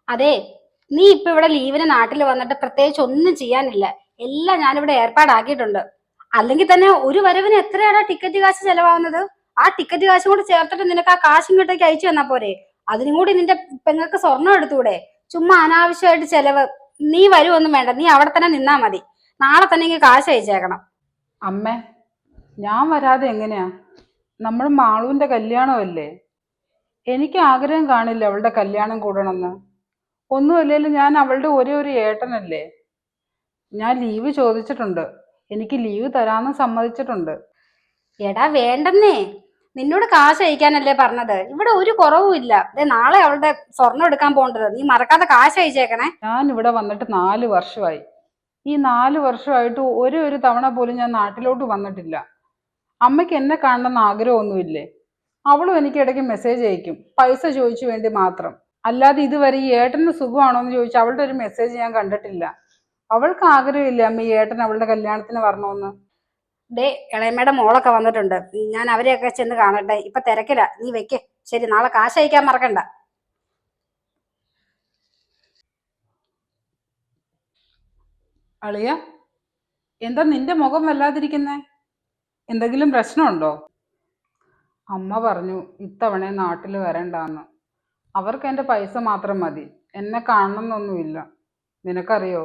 അതെ, നീ ഇപ്പൊ ഇവിടെ ലീവിന് നാട്ടിൽ വന്നിട്ട് പ്രത്യേകിച്ച് ഒന്നും ചെയ്യാനില്ല. എല്ലാം ഞാനിവിടെ ഏർപ്പാടാക്കിയിട്ടുണ്ട്. അല്ലെങ്കിൽ തന്നെ ഒരു വരവിന് എത്രയാണ് ടിക്കറ്റ് കാശ് ചെലവാകുന്നത്? ആ ടിക്കറ്റ് കാശും കൂടി ചേർത്തിട്ട് നിനക്ക് ആ കാശ് ഇങ്ങോട്ടേക്ക് അയച്ചു തന്നാ പോരെ? അതിനും കൂടി നിന്റെ പെങ്ങൾക്ക് സ്വർണം എടുത്തൂടെ? ചുമ്മാ അനാവശ്യമായിട്ട് ചെലവ്. നീ വരുമൊന്നും വേണ്ട, നീ അവിടെ തന്നെ നിന്നാ മതി. നാളെ തന്നെ ഇങ്ങ് കാശ് അയച്ചേക്കണം. അമ്മേ, ഞാൻ വരാതെ എങ്ങനെയാ? നമ്മൾ മാളുവിന്റെ കല്യാണമല്ലേ. എനിക്ക് ആഗ്രഹം കാണില്ല അവളുടെ കല്യാണം കൂടണമെന്ന്. ഒന്നുമല്ലേലും ഞാൻ അവളുടെ ഒരേ ഒരു ഏട്ടനല്ലേ. ഞാൻ ലീവ് ചോദിച്ചിട്ടുണ്ട്. എനിക്ക് ലീവ് തരാമെന്ന് സമ്മതിച്ചിട്ടുണ്ട്. എടാ വേണ്ടെന്നേ, നിന്നോട് കാശ് അയക്കാനല്ലേ പറഞ്ഞത്. ഇവിടെ ഒരു കുറവും ഇല്ല. ദേ നാളെ അവളുടെ സ്വർണം എടുക്കാൻ പോകേണ്ടത്, നീ മറക്കാതെ കാശ് അയച്ചേക്കണേ. ഞാൻ ഇവിടെ വന്നിട്ട് 4 വർഷമായി. ഈ 4 വർഷമായിട്ട് ഒരു തവണ പോലും ഞാൻ നാട്ടിലോട്ട് വന്നിട്ടില്ല. അമ്മയ്ക്ക് എന്നെ കാണണമെന്ന് ആഗ്രഹമൊന്നുമില്ലേ? അവളും എനിക്ക് ഇടയ്ക്ക് മെസ്സേജ് അയക്കും, പൈസ ചോദിച്ചു വേണ്ടി മാത്രം. അല്ലാതെ ഇതുവരെ ഈ ഏട്ടന് സുഖമാണോ എന്ന് ചോദിച്ചാൽ അവളുടെ ഒരു മെസ്സേജ് ഞാൻ കണ്ടിട്ടില്ല. അവൾക്ക് ആഗ്രഹമില്ല അമ്മ ഈ ഏട്ടൻ അവളുടെ കല്യാണത്തിന് വരണമെന്ന്. ദേ ഇളയമ്മയുടെ മോളൊക്കെ വന്നിട്ടുണ്ട്, ഞാൻ അവരെയൊക്കെ ചെന്ന് കാണട്ടെ. ഇപ്പൊ തിരക്കില്ല, നീ വെക്ക്. ശരി, നാളെ കാശ് അയക്കാൻ മറക്കണ്ട. അളിയ, എന്താ നിന്റെ മുഖം വല്ലാതിരിക്കുന്നേ? എന്തെങ്കിലും പ്രശ്നമുണ്ടോ? അമ്മ പറഞ്ഞു ഇത്തവണ നാട്ടിൽ വരണ്ടാന്ന്. അവർക്ക് എൻ്റെ പൈസ മാത്രം മതി, എന്നെ കാണണമെന്നൊന്നുമില്ല. നിനക്കറിയോ,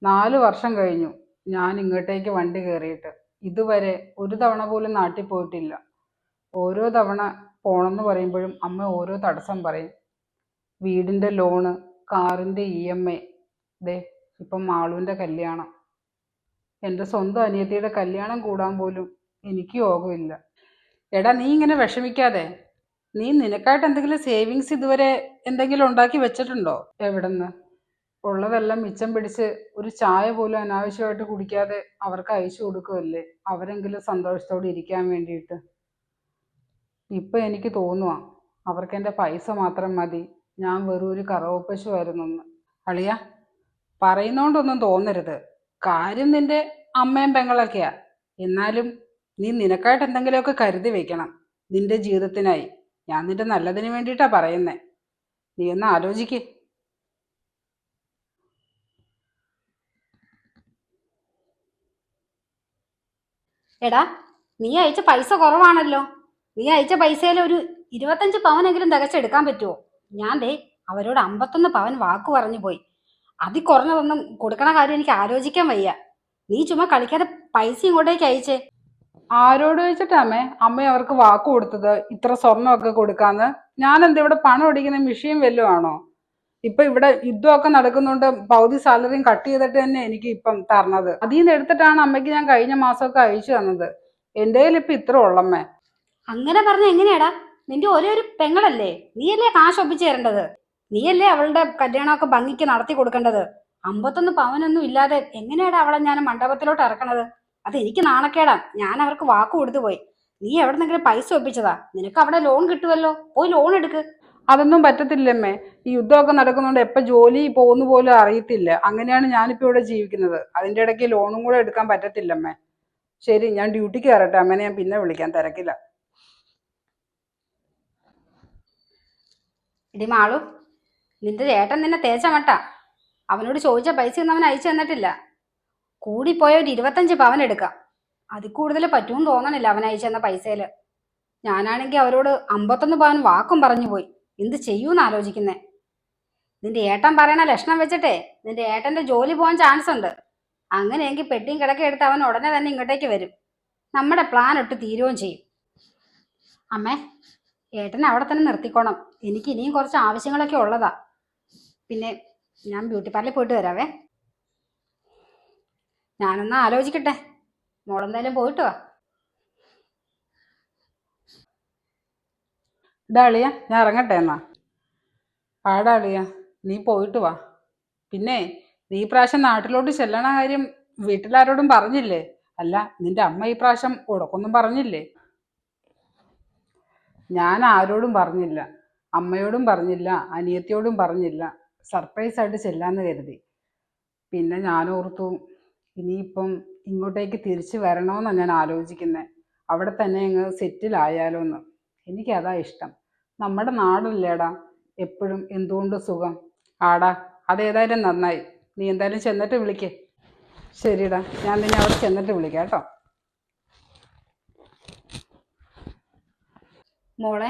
4 വർഷം കഴിഞ്ഞു ഞാൻ ഇങ്ങോട്ടേക്ക് വണ്ടി കയറിയിട്ട്. ഇതുവരെ ഒരു തവണ പോലും നാട്ടിൽ പോയിട്ടില്ല. ഓരോ തവണ പോണമെന്ന് പറയുമ്പോഴും അമ്മ ഓരോ തടസ്സം പറയും. വീടിൻ്റെ ലോണ്, കാറിൻ്റെ EMI, ദേ ഇപ്പം മാളുവിൻ്റെ കല്യാണം. എൻ്റെ സ്വന്തം അനിയത്തിയുടെ കല്യാണം കൂടാൻ പോലും എനിക്ക് യോഗമില്ല. എടാ, നീ ഇങ്ങനെ വിഷമിക്കാതെ. നീ നിനക്കായിട്ട് എന്തെങ്കിലും സേവിങ്സ് ഇതുവരെ എന്തെങ്കിലും ഉണ്ടാക്കി വെച്ചിട്ടുണ്ടോ? എവിടെന്ന്? ഉള്ളതെല്ലാം മിച്ചം പിടിച്ച് ഒരു ചായ പോലും അനാവശ്യമായിട്ട് കുടിക്കാതെ അവർക്ക് അയച്ചു കൊടുക്കുമല്ലേ, അവരെങ്കിലും സന്തോഷത്തോടെ ഇരിക്കാൻ വേണ്ടിയിട്ട്. ഇപ്പം എനിക്ക് തോന്നുക അവർക്ക് എൻ്റെ പൈസ മാത്രം മതി, ഞാൻ വെറും ഒരു കറവപ്പശുവായിരുന്നെന്ന്. അളിയ, പറയുന്നോണ്ടൊന്നും തോന്നരുത്. കാര്യം നിന്റെ അമ്മയും പെങ്ങളൊക്കെയാ. എന്നാലും നീ നിനക്കായിട്ട് എന്തെങ്കിലുമൊക്കെ കരുതി വെക്കണം നിന്റെ ജീവിതത്തിനായി. ഞാൻ നിന്റെ നല്ലതിന് വേണ്ടിയിട്ടാ പറയുന്നേ. നീ ഒന്ന് ആലോചിക്ക്. എടാ, നീ അയച്ച പൈസ കുറവാണല്ലോ. നീ അയച്ച പൈസയിൽ ഒരു 25 പവനെങ്കിലും തികച്ചെടുക്കാൻ പറ്റുമോ? ഞാൻ ദേ അവരോട് 51 പവൻ വാക്ക് പറഞ്ഞു പോയി. അതിൽ കുറഞ്ഞതൊന്നും കൊടുക്കണ കാര്യം എനിക്ക് ആലോചിക്കാൻ വയ്യ. നീ ചുമ്മാ കളിക്കാതെ പൈസ ഇങ്ങോട്ടേക്ക് അയച്ചേ. ആരോട് ചോദിച്ചിട്ടാമേ അമ്മ അവർക്ക് വാക്ക് കൊടുത്തത് ഇത്ര സ്വർണ്ണമൊക്കെ കൊടുക്കാന്ന്? ഞാൻ എന്താ ഇവിടെ പണം ഒടിക്കുന്ന മെഷീൻ വല്ലതും ആണോ? ഇപ്പൊ ഇവിടെ യുദ്ധമൊക്കെ നടക്കുന്നുണ്ട്, പകുതി സാലറിയും കട്ട് ചെയ്തിട്ട് തന്നെ എനിക്ക് ഇപ്പം തരണത്. അതിൽ നിന്ന് എടുത്തിട്ടാണ് അമ്മയ്ക്ക് ഞാൻ കഴിഞ്ഞ മാസമൊക്കെ അയച്ചു തന്നത്. എൻ്റെ കയ്യിൽ ഇപ്പൊ ഇത്ര ഉള്ളമ്മേ. അങ്ങനെ പറഞ്ഞ എങ്ങനെയാടാ? നിന്റെ ഒരേ ഒരു പെങ്ങളല്ലേ, നീയല്ലേ കാശ് ഒപ്പിച്ചു തരേണ്ടത്. നീയല്ലേ അവളുടെ കല്യാണമൊക്കെ ഭംഗിക്ക് നടത്തി കൊടുക്കേണ്ടത്. 51 പവനൊന്നും ഇല്ലാതെ എങ്ങനെയാടാ അവളെ ഞാൻ മണ്ഡപത്തിലോട്ട് ഇറക്കണത്? അത് എനിക്ക് നാണക്കേടാ. ഞാൻ അവർക്ക് വാക്ക് കൊടുത്തു പോയി. നീ എവിടെന്നെങ്കിലും പൈസ ഒപ്പിച്ചതാ? നിനക്ക് അവിടെ ലോൺ കിട്ടുമല്ലോ, പോയി ലോൺ എടുക്ക്. അതൊന്നും പറ്റത്തില്ലമ്മേ. ഈ യുദ്ധമൊക്കെ നടക്കുന്നതുകൊണ്ട് എപ്പോൾ ജോലി പോകുന്ന പോലും അറിയത്തില്ല. അങ്ങനെയാണ് ഞാനിപ്പോൾ ഇവിടെ ജീവിക്കുന്നത്. അതിൻ്റെ ഇടയ്ക്ക് ലോണും കൂടെ എടുക്കാൻ പറ്റത്തില്ലമ്മേ. ശരി, ഞാൻ ഡ്യൂട്ടിക്ക് കയറട്ടെ അമ്മേനെ ഞാൻ പിന്നെ വിളിക്കാൻ, തിരക്കില്ല. ഇടി മാളു, നിന്റെ ചേട്ടൻ നിന്നെ തേച്ച മട്ട. അവനോട് ചോദിച്ച പൈസ ഒന്നും അവൻ അയച്ചു തന്നിട്ടില്ല. കൂടിപ്പോയ ഒരു 25 പവൻ എടുക്കാം. അതിൽ കൂടുതൽ പറ്റുമെന്ന് തോന്നണില്ല അവൻ അയച്ചു തന്ന പൈസയില്. ഞാനാണെങ്കിൽ അവരോട് 51 പവൻ വാക്കും പറഞ്ഞു പോയി. എന്ത് ചെയ്യൂന്ന് ആലോചിക്കുന്നേ. നിന്റെ ഏട്ടൻ പറയണ ലക്ഷണം വെച്ചിട്ടേ നിന്റെ ഏട്ടന്റെ ജോലി പോകാൻ ചാൻസ് ഉണ്ട്. അങ്ങനെയെങ്കിൽ പെട്ടിയും കിടക്കയും എടുത്ത് അവൻ ഉടനെ തന്നെ ഇങ്ങോട്ടേക്ക് വരും. നമ്മുടെ പ്ലാൻ ഒട്ട് തീരുകയും ചെയ്യും. അമ്മേ, ഏട്ടനെ അവിടെ തന്നെ നിർത്തിക്കോണം. എനിക്ക് ഇനിയും കുറച്ച് ആവശ്യങ്ങളൊക്കെ ഉള്ളതാ. പിന്നെ ഞാൻ ബ്യൂട്ടി പാർലറിൽ പോയിട്ട് വരാവേ. ഞാനൊന്ന് ആലോചിക്കട്ടെ. മോളെന്തായാലും പോയിട്ട് വാ. ഇതാ അളിയ, ഞാൻ ഇറങ്ങട്ടെ എന്നാ. പാടാ അളിയ, നീ പോയിട്ട് വാ. പിന്നെ നീ ഈ പ്രാവശ്യം നാട്ടിലോട്ട് ചെല്ലണ കാര്യം വീട്ടിലാരോടും പറഞ്ഞില്ലേ? അല്ല, നിന്റെ അമ്മ ഈ പ്രാവശ്യം ഉടക്കൊന്നും പറഞ്ഞില്ലേ? ഞാൻ ആരോടും പറഞ്ഞില്ല. അമ്മയോടും പറഞ്ഞില്ല, അനിയത്തിയോടും പറഞ്ഞില്ല. സർപ്രൈസ് ആയിട്ട് ചെല്ലാന്ന് കരുതി. പിന്നെ ഞാൻ ഓർത്തു ഇനിയിപ്പം ഇങ്ങോട്ടേക്ക് തിരിച്ചു വരണമെന്നാണ് ഞാൻ ആലോചിക്കുന്നത്. അവിടെ തന്നെ അങ്ങ് സെറ്റിലായാലോ എന്ന്. എനിക്കതാ ഇഷ്ടം. നമ്മുടെ നാടല്ലേടാ എപ്പോഴും എന്തുകൊണ്ട് സുഖം. ആടാ, അതേതായാലും നന്നായി. നീ എന്തായാലും ചെന്നിട്ട് വിളിക്കേ. ശരിടാ, ഞാൻ നിന്നെ അവിടെ ചെന്നിട്ട് വിളിക്കാം കേട്ടോ. മോളെ,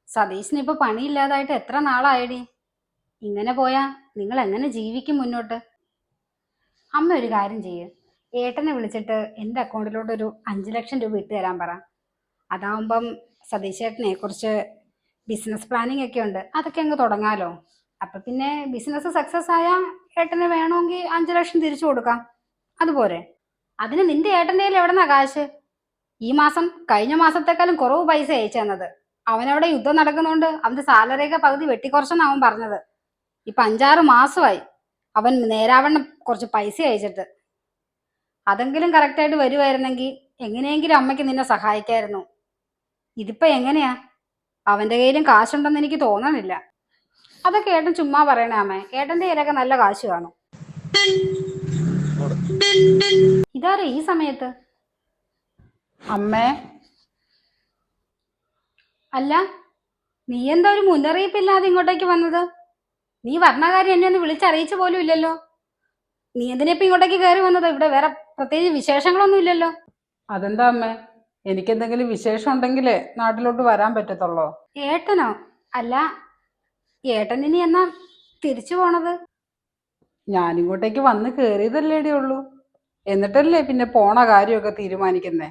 സതീശന് ഇപ്പൊ പണിയില്ലാതായിട്ട് എത്ര നാളായടി? ഇങ്ങനെ പോയാ നിങ്ങൾ എങ്ങനെ ജീവിക്കും മുന്നോട്ട്? അമ്മ ഒരു കാര്യം ചെയ്യ്, ഏട്ടനെ വിളിച്ചിട്ട് എൻ്റെ അക്കൗണ്ടിലോട്ട് ഒരു 5 ലക്ഷം രൂപ ഇട്ട് തരാൻ പറ. അതാവുമ്പം സതീശേട്ടനെ കുറച്ച് ബിസിനസ് പ്ലാനിങ് ഒക്കെ ഉണ്ട്, അതൊക്കെ അങ്ങ് തുടങ്ങാലോ. അപ്പൊ പിന്നെ ബിസിനസ് സക്സസ് ആയാൽ ഏട്ടന് വേണമെങ്കിൽ 5 ലക്ഷം തിരിച്ചു കൊടുക്കാം. അതുപോരെ? അതിന് നിന്റെ ഏട്ടൻ്റെ കയ്യിൽ എവിടെന്നാ കാശ്? ഈ മാസം കഴിഞ്ഞ മാസത്തെക്കാളും കുറവ് പൈസ അയച്ചു തന്നത്. അവനവിടെ യുദ്ധം നടക്കുന്നതുകൊണ്ട് അവന്റെ സാലറിയൊക്കെ പകുതി വെട്ടിക്കുറച്ചെന്ന് അവൻ പറഞ്ഞത്. ഇപ്പൊ 5-6 മാസമായി അവൻ നേരാവണ്ണം കുറച്ച് പൈസ അയച്ചിട്ട്. അതെങ്കിലും കറക്റ്റായിട്ട് വരുമായിരുന്നെങ്കിൽ എങ്ങനെയെങ്കിലും അമ്മയ്ക്ക് നിന്നെ സഹായിക്കായിരുന്നു. ഇതിപ്പോ എങ്ങനെയാ? അവന്റെ കയ്യിലും കാശുണ്ടെന്ന് എനിക്ക് തോന്നണില്ല. അതൊക്കെ ഏട്ടൻ ചുമ്മാ പറയണേ അമ്മേ, ഏട്ടന്റെ കയ്യിലൊക്കെ നല്ല കാശ് കാണും. ഇതാരാ ഈ സമയത്ത്? അമ്മേ. അല്ല, നീ എന്താ ഒരു മുന്നറിയിപ്പില്ലാതെ ഇങ്ങോട്ടേക്ക് വന്നത്? നീ വരണ കാര്യം എന്നെ ഒന്ന് വിളിച്ചറിയിച്ച പോലും ഇല്ലല്ലോ. നീ എന്തിനാ ഇപ്പൊ ഇങ്ങോട്ടേക്ക് കയറി വന്നത്? ഇവിടെ വേറെ പ്രത്യേകിച്ച് വിശേഷങ്ങളൊന്നും ഇല്ലല്ലോ. അതെന്താ അമ്മേ, എനിക്കെന്തെങ്കിലും വിശേഷം ഉണ്ടെങ്കിലേ നാട്ടിലോട്ട് വരാൻ പറ്റത്തുള്ളോ? ഏട്ടനോ? അല്ല, ഏട്ടൻ ഇനി എന്നാ തിരിച്ചു പോണത്? ഞാനിങ്ങോട്ടേക്ക് വന്ന് കയറിയതല്ലേടേ ഉള്ളൂ. എന്നിട്ടല്ലേ പിന്നെ പോണ കാര്യമൊക്കെ തീരുമാനിക്കുന്നേ.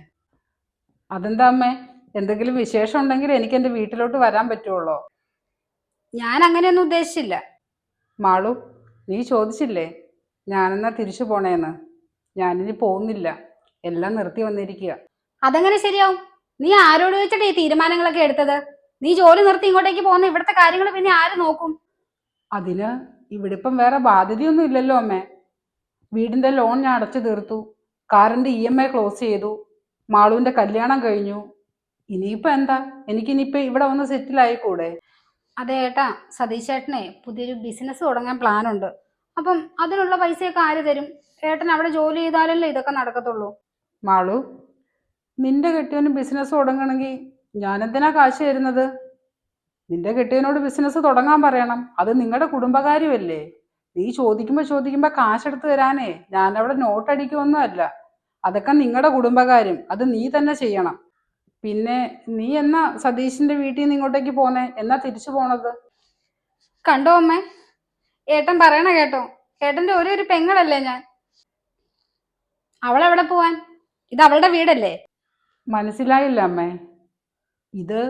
അതെന്താ അമ്മേ, എന്തെങ്കിലും വിശേഷം ഉണ്ടെങ്കിൽ എനിക്ക് എൻ്റെ വീട്ടിലോട്ട് വരാൻ പറ്റുള്ളോ? ഞാൻ അങ്ങനെയൊന്നും ഉദ്ദേശിച്ചില്ല. മാളു, നീ ചോദിച്ചില്ലേ ഞാനെന്നാ തിരിച്ചു പോണേന്ന്. ഞാനിനി പോകുന്നില്ല, എല്ലാം നിർത്തി വന്നിരിക്കുക. അതെങ്ങനെ ശരിയാവും? നീ ആരോട് ചോദിച്ചിട്ട് ഈ തീരുമാനങ്ങളൊക്കെ എടുത്തത്? നീ ജോലി നിർത്തി ഇങ്ങോട്ടേക്ക് പോകുന്ന ഇവിടുത്തെ കാര്യങ്ങൾ പിന്നെ ആര് നോക്കും? അതിന് ഇവിടെ ഇപ്പം വേറെ ബാധ്യതയൊന്നും ഇല്ലല്ലോ അമ്മേ. വീടിൻ്റെ ലോൺ ഞാൻ അടച്ചു തീർത്തു, കാറിൻ്റെ EMI ക്ലോസ് ചെയ്തു, മാളുവിൻ്റെ കല്യാണം കഴിഞ്ഞു. ഇനിയിപ്പോൾ എന്താ? എനിക്കിനിയിപ്പോൾ ഇവിടെ വന്ന് സെറ്റിൽ ആയിക്കൂടെ? അതെ ഏട്ടാ, സതീശേട്ടനെ പുതിയൊരു ബിസിനസ് തുടങ്ങാൻ പ്ലാൻ ഉണ്ട്. അപ്പം അതിനുള്ള പൈസയൊക്കെ ആര് തരും? ഏട്ടൻ അവിടെ ജോലി ചെയ്താലല്ലേ ഇതൊക്കെ നടക്കത്തുള്ളൂ. മാളു, നിന്റെ കെട്ടിയവന് ബിസിനസ് തുടങ്ങണമെങ്കിൽ ഞാനെന്തിനാ കാശ് തരുന്നത്? നിന്റെ കെട്ടിയവനോട് ബിസിനസ് തുടങ്ങാൻ പറയണം, അത് നിങ്ങളുടെ കുടുംബകാര്യമല്ലേ. നീ ചോദിക്കുമ്പോൾ കാശെടുത്ത് തരാനേ ഞാനവിടെ നോട്ടടിക്കുമൊന്നും അല്ല. അതൊക്കെ നിങ്ങളുടെ കുടുംബകാര്യം, അത് നീ തന്നെ ചെയ്യണം. പിന്നെ നീ എന്നാ സതീഷിന്റെ വീട്ടിൽ നിന്ന് ഇങ്ങോട്ടേക്ക് പോന്നേ? എന്നാ തിരിച്ചു പോണത്? കണ്ടോ അമ്മേ, ഏട്ടൻ പറയണ കേട്ടോ? ഏട്ടന്റെ ഒരേ ഒരു പെങ്ങളല്ലേ ഞാൻ. അവളെവിടെ പോവാൻ? ഇത് അവളുടെ വീടല്ലേ. മനസ്സിലായില്ല അമ്മേ. ഇത്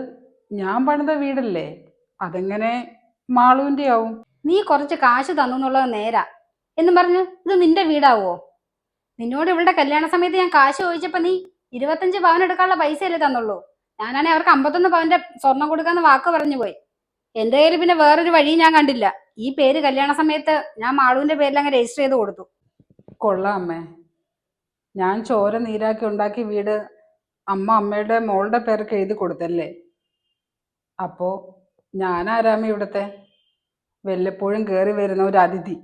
ഞാൻ പണിത വീടല്ലേ, അതെങ്ങനെ മാളുവിൻ്റെ ആവും? നീ കുറച്ച് കാശ് തന്നു എന്നുള്ളത് നേരാ, എന്നും പറഞ്ഞ് ഇത് നിന്റെ വീടാവോ? നിന്നോട് ഇവളുടെ കല്യാണ സമയത്ത് ഞാൻ കാശ് ചോദിച്ചപ്പോ നീ 25 പവൻ എടുക്കാനുള്ള പൈസയല്ലേ തന്നുള്ളൂ. ഞാനാണെ അവർക്ക് 51 പവന്റെ സ്വർണം കൊടുക്കാന്ന് വാക്ക് പറഞ്ഞു പോയി. എന്റെ കയ്യിൽ പിന്നെ വേറൊരു വഴിയും ഞാൻ കണ്ടില്ല. ഈ പേര് കല്യാണ സമയത്ത് ഞാൻ മാളുവിന്റെ പേരിൽ അങ്ങ് രജിസ്റ്റർ ചെയ്ത് കൊടുത്തു. കൊള്ളാം അമ്മേ. ഞാൻ ചോര നീരാക്കി ഉണ്ടാക്കിയ വീട് അമ്മയുടെ മോളുടെ പേർക്ക് എഴുതി കൊടുത്തല്ലേ? അപ്പോ ഞാനാരാമ ഇവിടുത്തെ വല്ലപ്പോഴും കയറി വരുന്ന ഒരു അതിഥി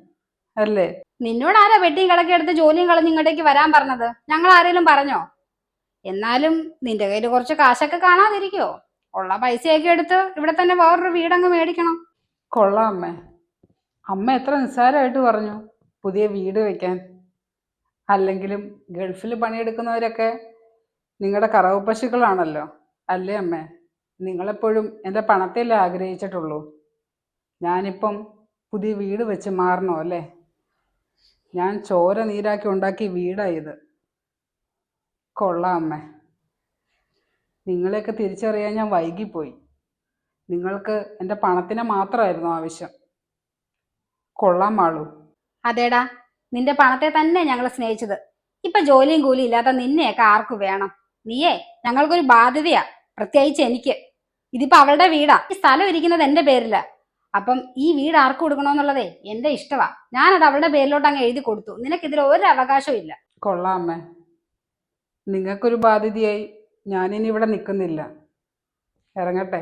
അല്ലേ? നിന്നോട് ആരാ വെട്ടിയും കിടക്കി എടുത്ത് ജോലിയും കളഞ്ഞ് ഇങ്ങോട്ടേക്ക് വരാൻ പറഞ്ഞത്? ഞങ്ങൾ ആരെങ്കിലും പറഞ്ഞോ? എന്നാലും നിന്റെ കയ്യിൽ കുറച്ച് കാശൊക്കെ കാണാതിരിക്കോ? ഉള്ള പൈസയൊക്കെ എടുത്ത് ഇവിടെ തന്നെ വേറൊരു വീടങ്ങ് മേടിക്കണം. കൊള്ളാം അമ്മേ. അമ്മ എത്ര നിസ്സാരമായിട്ട് പറഞ്ഞു പുതിയ വീട് വെക്കാൻ. അല്ലെങ്കിലും ഗൾഫിൽ പണിയെടുക്കുന്നവരൊക്കെ നിങ്ങളുടെ കറവ് പശുക്കളാണല്ലോ അല്ലേ അമ്മേ? നിങ്ങളെപ്പോഴും എൻ്റെ പണത്തെയല്ലേ ആഗ്രഹിച്ചിട്ടുള്ളൂ. ഞാനിപ്പം പുതിയ വീട് വെച്ച് മാറണോ അല്ലേ? ഞാൻ ചോര നീരാക്കി ഉണ്ടാക്കിയ വീടായത്. കൊള്ളാം അമ്മേ. നിങ്ങളെയൊക്കെ തിരിച്ചറിയാൻ ഞാൻ വൈകിപ്പോയി. നിങ്ങൾക്ക് എൻ്റെ പണത്തിന് മാത്രമായിരുന്നു ആവശ്യം. കൊള്ളാം മാളു. അതേടാ, നിന്റെ പണത്തെ തന്നെ ഞങ്ങൾ സ്നേഹിച്ചത്. ഇപ്പൊ ജോലിയും കൂലിയും ഇല്ലാത്ത നിന്നെയൊക്കെ ആർക്ക് വേണം? നീയേ ഞങ്ങൾക്കൊരു ബാധ്യതയാ, പ്രത്യേകിച്ച് എനിക്ക്. ഇതിപ്പോ അവളുടെ വീടാ, ഈ സ്ഥലം ഇരിക്കുന്നത് എന്റെ പേരില. അപ്പം ഈ വീട് ആർക്ക് കൊടുക്കണമെന്നുള്ളതേ എന്റെ ഇഷ്ടമാ. ഞാനത് അവളുടെ പേരിലോട്ട് അങ്ങ് എഴുതി കൊടുത്തു. നിനക്കിതിൽ ഒരു അവകാശവും ഇല്ല. കൊള്ളാം അമ്മേ. നിങ്ങൾക്കൊരു ബാധ്യതയായി ഞാനിനി ഇവിടെ നിൽക്കുന്നില്ല. ഇറങ്ങട്ടെ.